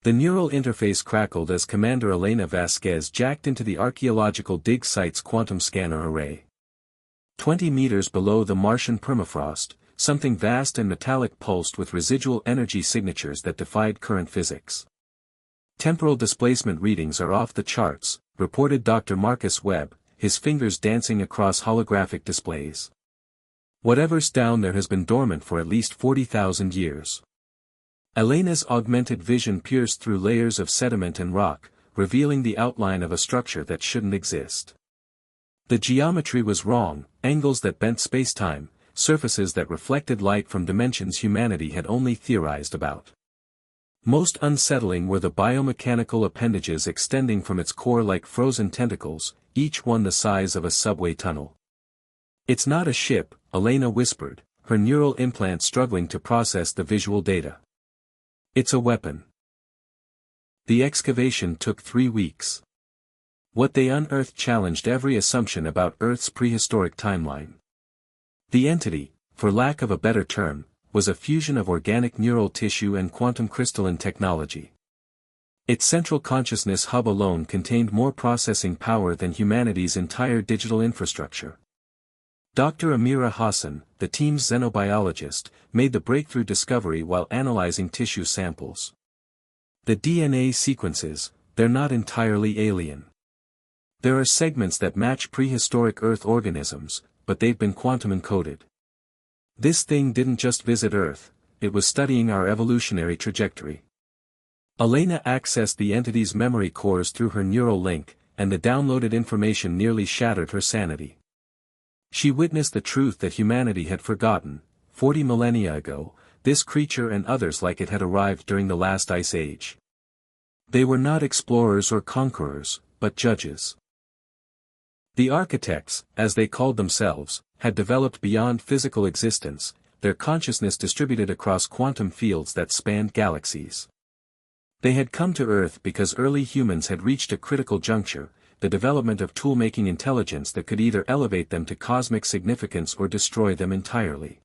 The neural interface crackled as Commander Elena Vasquez jacked into the archaeological dig site's quantum scanner array. 20 meters below the Martian permafrost, something vast and metallic pulsed with residual energy signatures that defied current physics. Temporal displacement readings are off the charts, reported Dr. Marcus Webb, his fingers dancing across holographic displays. Whatever's down there has been dormant for at least 40,000 years. Elena's augmented vision pierced through layers of sediment and rock, revealing the outline of a structure that shouldn't exist. The geometry was wrong, angles that bent spacetime, surfaces that reflected light from dimensions humanity had only theorized about. Most unsettling were the biomechanical appendages extending from its core like frozen tentacles, each one the size of a subway tunnel. "It's not a ship," Elena whispered, her neural implant struggling to process the visual data. "It's a weapon." The excavation took 3 weeks. What they unearthed challenged every assumption about Earth's prehistoric timeline. The entity, for lack of a better term, was a fusion of organic neural tissue and quantum crystalline technology. Its central consciousness hub alone contained more processing power than humanity's entire digital infrastructure. Dr. Amira Hassan, the team's xenobiologist, made the breakthrough discovery while analyzing tissue samples. The DNA sequences, they're not entirely alien. There are segments that match prehistoric Earth organisms, but they've been quantum encoded. This thing didn't just visit Earth, it was studying our evolutionary trajectory. Elena accessed the entity's memory cores through her neural link, and the downloaded information nearly shattered her sanity. She witnessed the truth that humanity had forgotten. 40 millennia ago, this creature and others like it had arrived during the last ice age. They were not explorers or conquerors, but judges. The architects, as they called themselves, had developed beyond physical existence, their consciousness distributed across quantum fields that spanned galaxies. They had come to Earth because early humans had reached a critical juncture, the development of tool-making intelligence that could either elevate them to cosmic significance or destroy them entirely.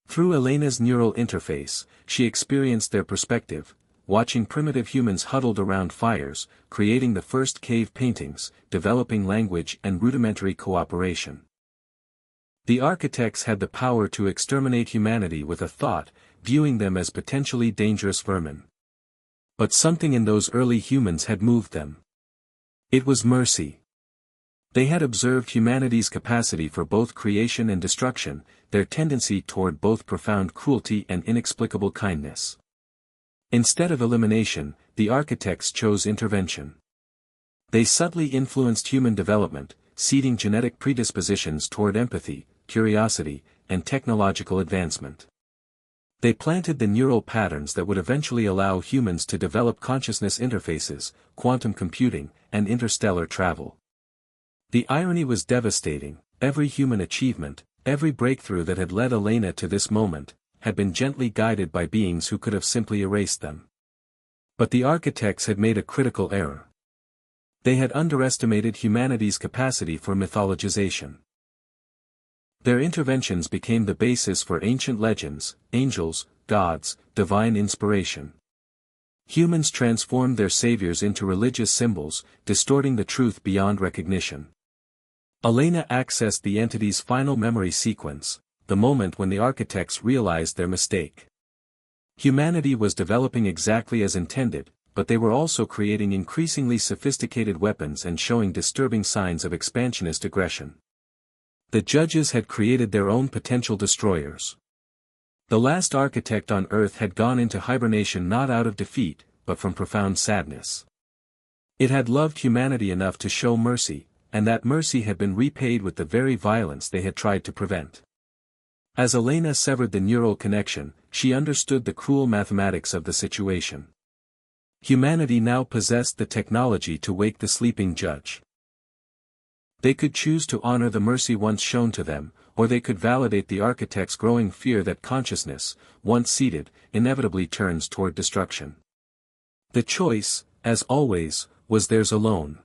Through Elena's neural interface, she experienced their perspective, watching primitive humans huddled around fires, creating the first cave paintings, developing language and rudimentary cooperation. The architects had the power to exterminate humanity with a thought, viewing them as potentially dangerous vermin. But something in those early humans had moved them. It was mercy. They had observed humanity's capacity for both creation and destruction, their tendency toward both profound cruelty and inexplicable kindness. Instead of elimination, the architects chose intervention. They subtly influenced human development, seeding genetic predispositions toward empathy, curiosity, and technological advancement. They planted the neural patterns that would eventually allow humans to develop consciousness interfaces, quantum computing, and interstellar travel. The irony was devastating. Every human achievement, every breakthrough that had led Elena to this moment, had been gently guided by beings who could have simply erased them. But the architects had made a critical error. They had underestimated humanity's capacity for mythologization. Their interventions became the basis for ancient legends, angels, gods, divine inspiration. Humans transformed their saviors into religious symbols, distorting the truth beyond recognition. Elena accessed the entity's final memory sequence, the moment when the architects realized their mistake. Humanity was developing exactly as intended, but they were also creating increasingly sophisticated weapons and showing disturbing signs of expansionist aggression. The judges had created their own potential destroyers. The last architect on Earth had gone into hibernation not out of defeat, but from profound sadness. It had loved humanity enough to show mercy, and that mercy had been repaid with the very violence they had tried to prevent. As Elena severed the neural connection, she understood the cruel mathematics of the situation. Humanity now possessed the technology to wake the sleeping judge. They could choose to honor the mercy once shown to them, or they could validate the architect's growing fear that consciousness, once seated, inevitably turns toward destruction. The choice, as always, was theirs alone.